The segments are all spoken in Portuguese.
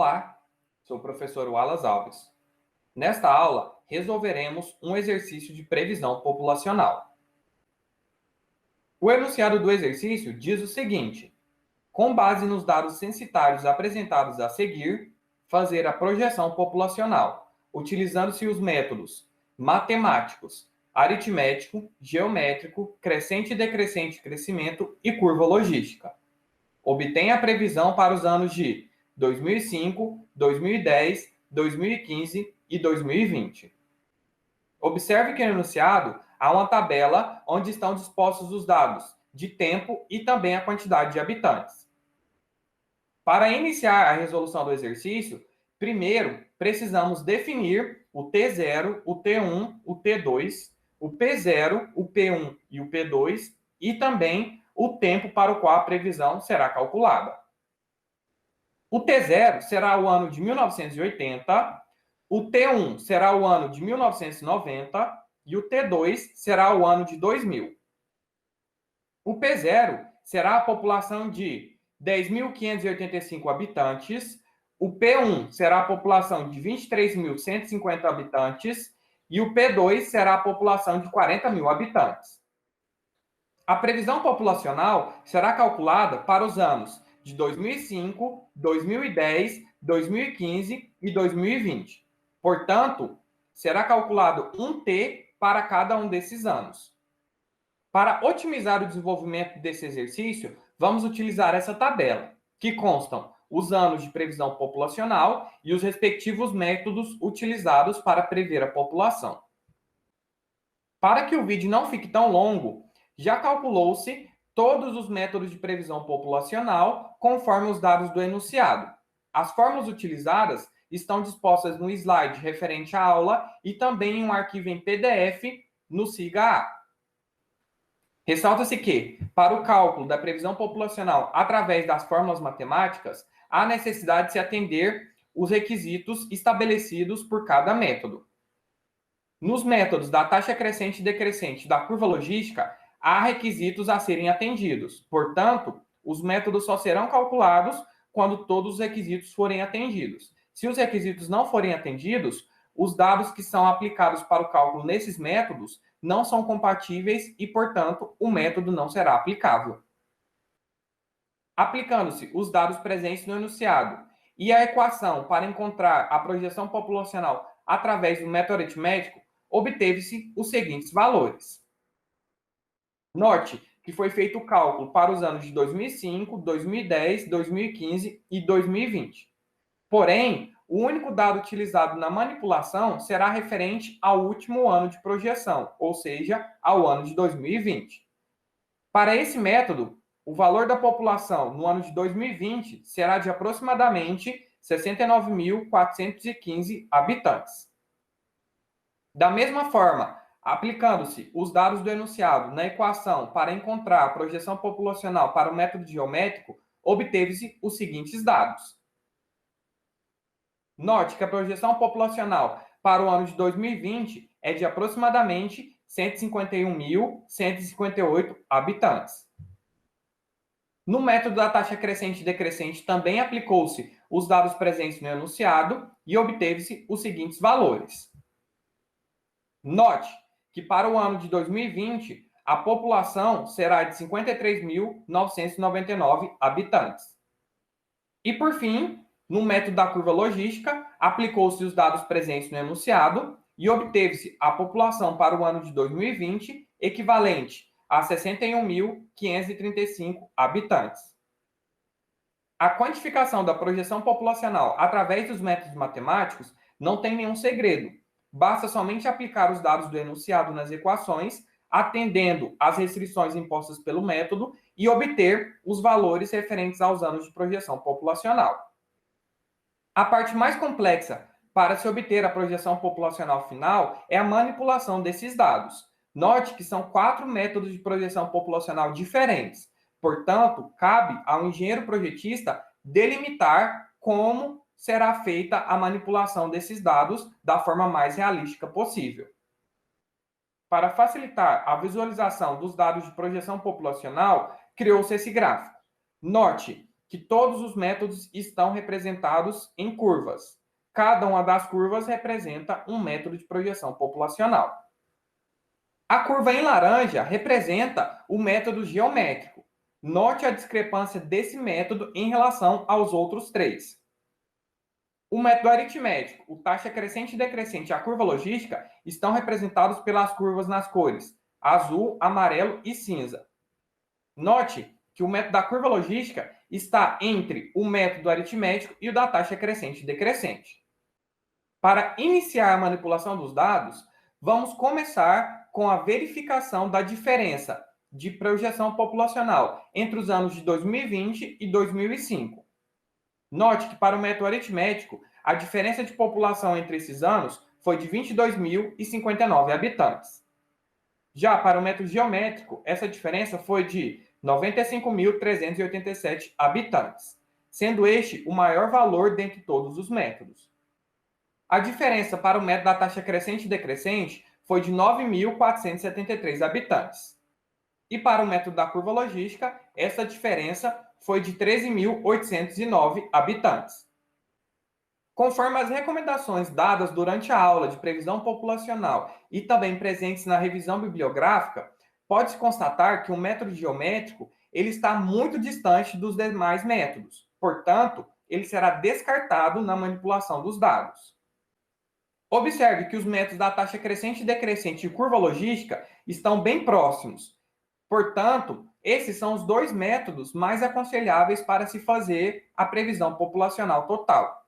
Olá, sou o professor Wallace Alves. Nesta aula, resolveremos um exercício de previsão populacional. O enunciado do exercício diz o seguinte: com base nos dados censitários apresentados a seguir, fazer a projeção populacional, utilizando-se os métodos matemáticos, aritmético, geométrico, crescente e decrescente crescimento e curva logística. Obtenha a previsão para os anos de 2005, 2010, 2015 e 2020. Observe que no enunciado há uma tabela onde estão dispostos os dados de tempo e também a quantidade de habitantes. Para iniciar a resolução do exercício, primeiro precisamos definir o T0, o T1, o T2, o P0, o P1 e o P2 e também o tempo para o qual a previsão será calculada. O T0 será o ano de 1980, o T1 será o ano de 1990 e o T2 será o ano de 2000. O P0 será a população de 10.585 habitantes, o P1 será a população de 23.150 habitantes e o P2 será a população de 40.000 habitantes. A previsão populacional será calculada para os anos de 2005, 2010, 2015 e 2020. Portanto, será calculado um T para cada um desses anos. Para otimizar o desenvolvimento desse exercício, vamos utilizar essa tabela, que constam os anos de previsão populacional e os respectivos métodos utilizados para prever a população. Para que o vídeo não fique tão longo, já calculou-se todos os métodos de previsão populacional conforme os dados do enunciado. As fórmulas utilizadas estão dispostas no slide referente à aula e também em um arquivo em PDF no SIGA-A. Ressalta-se que, para o cálculo da previsão populacional através das fórmulas matemáticas, há necessidade de se atender os requisitos estabelecidos por cada método. Nos métodos da taxa crescente e decrescente da curva logística, há requisitos a serem atendidos. Portanto, os métodos só serão calculados quando todos os requisitos forem atendidos. Se os requisitos não forem atendidos, os dados que são aplicados para o cálculo nesses métodos não são compatíveis e, portanto, o método não será aplicável. Aplicando-se os dados presentes no enunciado e a equação para encontrar a projeção populacional através do método aritmético, obteve-se os seguintes valores. Note que foi feito o cálculo para os anos de 2005, 2010, 2015 e 2020. Porém, o único dado utilizado na manipulação será referente ao último ano de projeção, ou seja, ao ano de 2020. Para esse método, o valor da população no ano de 2020 será de aproximadamente 69.415 habitantes. Da mesma forma, aplicando-se os dados do enunciado na equação para encontrar a projeção populacional para o método geométrico, obteve-se os seguintes dados. Note que a projeção populacional para o ano de 2020 é de aproximadamente 151.158 habitantes. No método da taxa crescente e decrescente também aplicou-se os dados presentes no enunciado e obteve-se os seguintes valores. Note que para o ano de 2020, a população será de 53.999 habitantes. E, por fim, no método da curva logística, aplicou-se os dados presentes no enunciado e obteve-se a população para o ano de 2020 equivalente a 61.535 habitantes. A quantificação da projeção populacional através dos métodos matemáticos não tem nenhum segredo. Basta somente aplicar os dados do enunciado nas equações, atendendo às restrições impostas pelo método e obter os valores referentes aos anos de projeção populacional. A parte mais complexa para se obter a projeção populacional final é a manipulação desses dados. Note que são 4 métodos de projeção populacional diferentes. Portanto, cabe ao engenheiro projetista delimitar como será feita a manipulação desses dados da forma mais realística possível. Para facilitar a visualização dos dados de projeção populacional, criou-se esse gráfico. Note que todos os métodos estão representados em curvas. Cada uma das curvas representa um método de projeção populacional. A curva em laranja representa o método geométrico. Note a discrepância desse método em relação aos outros três. O método aritmético, o taxa crescente e decrescente e a curva logística estão representados pelas curvas nas cores azul, amarelo e cinza. Note que o método da curva logística está entre o método aritmético e o da taxa crescente e decrescente. Para iniciar a manipulação dos dados, vamos começar com a verificação da diferença de projeção populacional entre os anos de 2020 e 2005. Note que para o método aritmético, a diferença de população entre esses anos foi de 22.059 habitantes. Já para o método geométrico, essa diferença foi de 95.387 habitantes, sendo este o maior valor dentre todos os métodos. A diferença para o método da taxa crescente e decrescente foi de 9.473 habitantes. E para o método da curva logística, essa diferença foi de 13.809 habitantes. Conforme as recomendações dadas durante a aula de previsão populacional e também presentes na revisão bibliográfica, pode-se constatar que o método geométrico ele está muito distante dos demais métodos. Portanto, ele será descartado na manipulação dos dados. Observe que os métodos da taxa crescente e decrescente e curva logística estão bem próximos. Portanto, esses são os dois métodos mais aconselháveis para se fazer a previsão populacional total.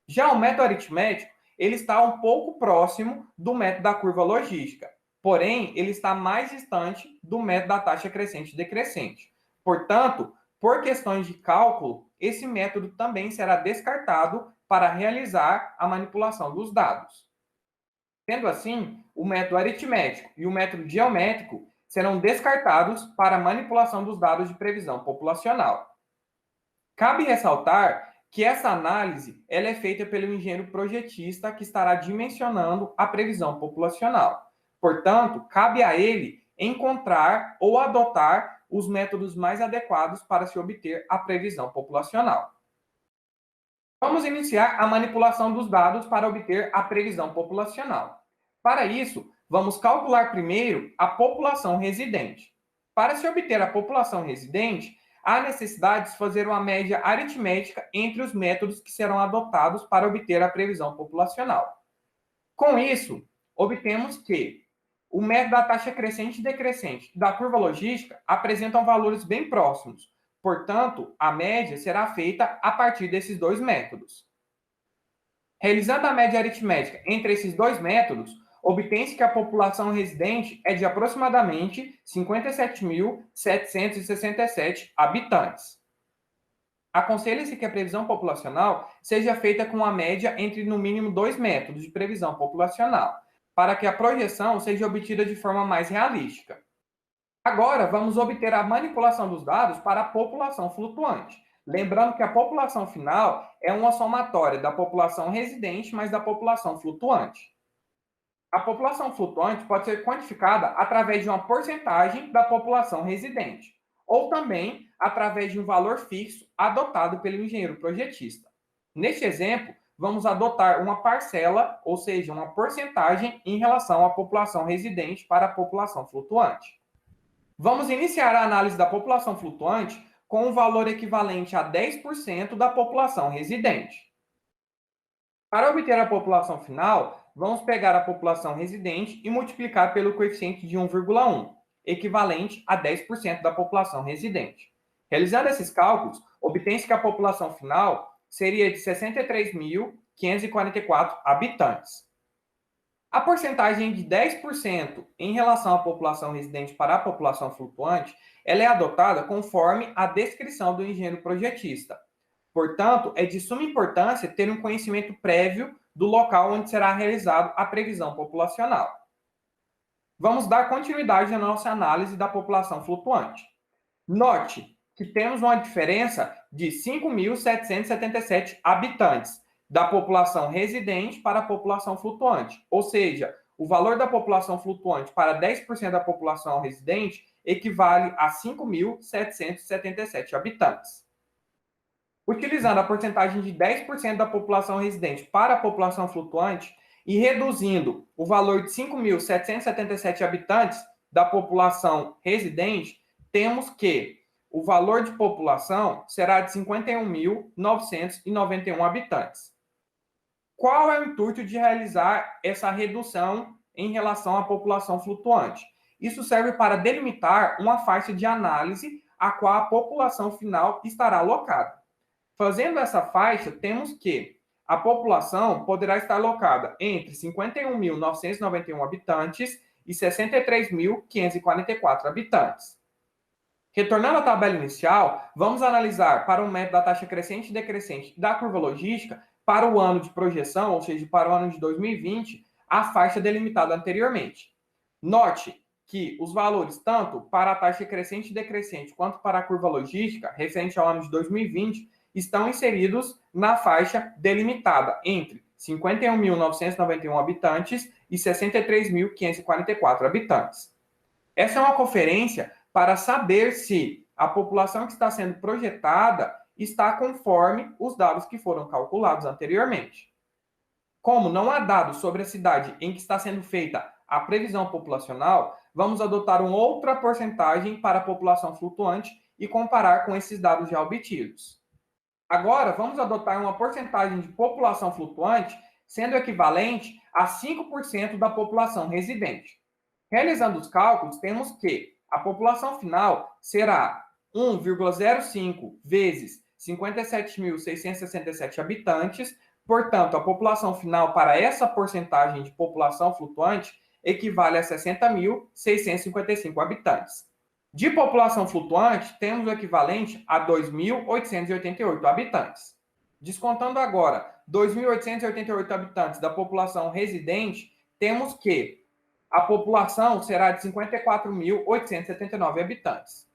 Já o método aritmético, ele está um pouco próximo do método da curva logística, porém, ele está mais distante do método da taxa crescente e decrescente. Portanto, por questões de cálculo, esse método também será descartado para realizar a manipulação dos dados. Sendo assim, o método aritmético e o método geométrico serão descartados para a manipulação dos dados de previsão populacional. Cabe ressaltar que essa análise ela é feita pelo engenheiro projetista que estará dimensionando a previsão populacional. Portanto, cabe a ele encontrar ou adotar os métodos mais adequados para se obter a previsão populacional. Vamos iniciar a manipulação dos dados para obter a previsão populacional. Para isso, vamos calcular primeiro a população residente. Para se obter a população residente, há necessidade de se fazer uma média aritmética entre os métodos que serão adotados para obter a previsão populacional. Com isso, obtemos que o método da taxa crescente e decrescente e da curva logística apresentam valores bem próximos. Portanto, a média será feita a partir desses dois métodos. Realizando a média aritmética entre esses dois métodos, obtém-se que a população residente é de aproximadamente 57.767 habitantes. Aconselha-se que a previsão populacional seja feita com uma média entre, no mínimo, dois métodos de previsão populacional, para que a projeção seja obtida de forma mais realística. Agora, vamos obter a manipulação dos dados para a população flutuante. Lembrando que a população final é uma somatória da população residente mais da população flutuante. A população flutuante pode ser quantificada através de uma porcentagem da população residente, ou também através de um valor fixo adotado pelo engenheiro projetista. Neste exemplo, vamos adotar uma parcela, ou seja, uma porcentagem em relação à população residente para a população flutuante. Vamos iniciar a análise da população flutuante com um valor equivalente a 10% da população residente. Para obter a população final, vamos pegar a população residente e multiplicar pelo coeficiente de 1,1, equivalente a 10% da população residente. Realizando esses cálculos, obtém-se que a população final seria de 63.544 habitantes. A porcentagem de 10% em relação à população residente para a população flutuante, ela é adotada conforme a descrição do engenheiro projetista. Portanto, é de suma importância ter um conhecimento prévio do local onde será realizada a previsão populacional. Vamos dar continuidade à nossa análise da população flutuante. Note que temos uma diferença de 5.777 habitantes da população residente para a população flutuante. Ou seja, o valor da população flutuante para 10% da população residente equivale a 5.777 habitantes. Utilizando a porcentagem de 10% da população residente para a população flutuante e reduzindo o valor de 5.777 habitantes da população residente, temos que o valor de população será de 51.991 habitantes. Qual é o intuito de realizar essa redução em relação à população flutuante? Isso serve para delimitar uma faixa de análise a qual a população final estará alocada. Fazendo essa faixa, temos que a população poderá estar alocada entre 51.991 habitantes e 63.544 habitantes. Retornando à tabela inicial, vamos analisar para o método da taxa crescente e decrescente da curva logística para o ano de projeção, ou seja, para o ano de 2020, a faixa delimitada anteriormente. Note que os valores, tanto para a taxa crescente e decrescente, quanto para a curva logística, referente ao ano de 2020, estão inseridos na faixa delimitada entre 51.991 habitantes e 63.544 habitantes. Essa é uma conferência para saber se a população que está sendo projetada está conforme os dados que foram calculados anteriormente. Como não há dados sobre a cidade em que está sendo feita a previsão populacional, vamos adotar uma outra porcentagem para a população flutuante e comparar com esses dados já obtidos. Agora, vamos adotar uma porcentagem de população flutuante sendo equivalente a 5% da população residente. Realizando os cálculos, temos que a população final será 1,05 vezes 57.667 habitantes. Portanto, a população final para essa porcentagem de população flutuante equivale a 60.655 habitantes. De população flutuante, temos o equivalente a 2.888 habitantes. Descontando agora 2.888 habitantes da população residente, temos que a população será de 54.879 habitantes.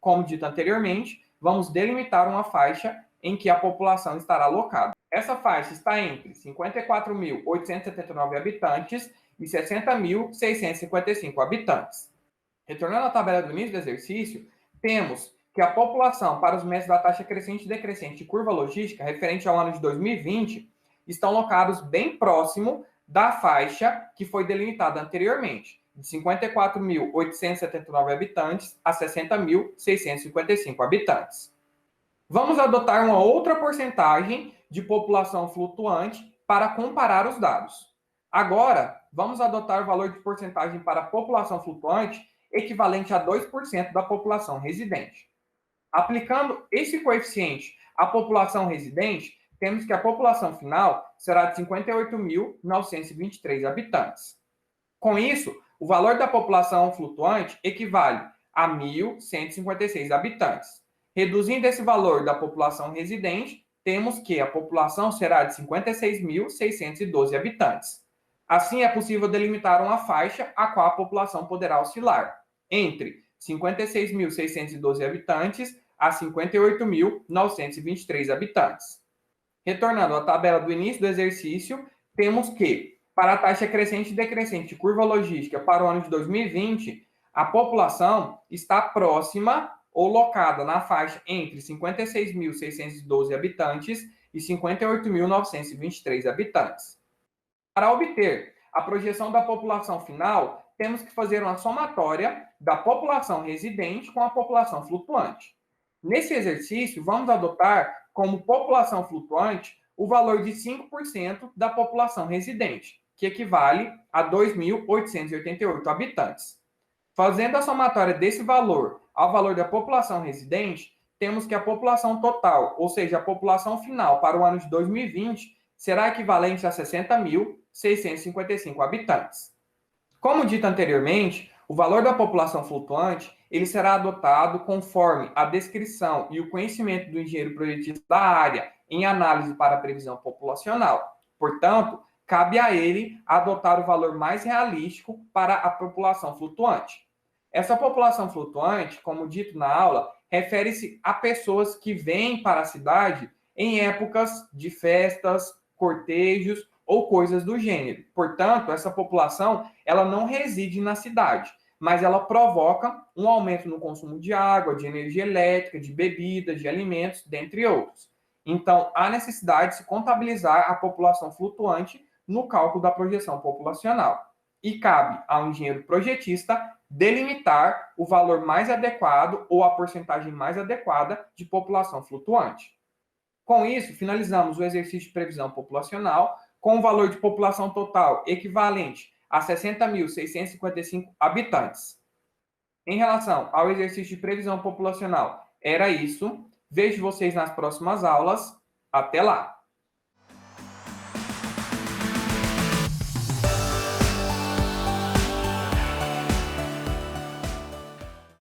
Como dito anteriormente, vamos delimitar uma faixa em que a população estará alocada. Essa faixa está entre 54.879 habitantes e 60.655 habitantes. Retornando à tabela do início do exercício, temos que a população para os métodos da taxa crescente e decrescente de curva logística, referente ao ano de 2020, estão locados bem próximo da faixa que foi delimitada anteriormente, de 54.879 habitantes a 60.655 habitantes. Vamos adotar uma outra porcentagem de população flutuante para comparar os dados. Agora, vamos adotar o valor de porcentagem para a população flutuante equivalente a 2% da população residente. Aplicando esse coeficiente à população residente, temos que a população final será de 58.923 habitantes. Com isso, o valor da população flutuante equivale a 1.156 habitantes. Reduzindo esse valor da população residente, temos que a população será de 56.612 habitantes. Assim, é possível delimitar uma faixa a qual a população poderá oscilar entre 56.612 habitantes a 58.923 habitantes. Retornando à tabela do início do exercício, temos que, para a taxa crescente e decrescente de curva logística para o ano de 2020, a população está próxima ou locada na faixa entre 56.612 habitantes e 58.923 habitantes. Para obter a projeção da população final, temos que fazer uma somatória da população residente com a população flutuante. Nesse exercício, vamos adotar como população flutuante o valor de 5% da população residente, que equivale a 2.888 habitantes. Fazendo a somatória desse valor ao valor da população residente, temos que a população total, ou seja, a população final para o ano de 2020, será equivalente a 60.655 habitantes. Como dito anteriormente, o valor da população flutuante ele será adotado conforme a descrição e o conhecimento do engenheiro projetista da área em análise para a previsão populacional. Portanto, cabe a ele adotar o valor mais realístico para a população flutuante. Essa população flutuante, como dito na aula, refere-se a pessoas que vêm para a cidade em épocas de festas, cortejos ou coisas do gênero. Portanto, essa população ela não reside na cidade, mas ela provoca um aumento no consumo de água, de energia elétrica, de bebida, de alimentos, dentre outros. Então, há necessidade de se contabilizar a população flutuante no cálculo da projeção populacional. E cabe ao engenheiro projetista delimitar o valor mais adequado ou a porcentagem mais adequada de população flutuante. Com isso, finalizamos o exercício de previsão populacional com um valor de população total equivalente a 60.655 habitantes. Em relação ao exercício de previsão populacional, era isso. Vejo vocês nas próximas aulas. Até lá!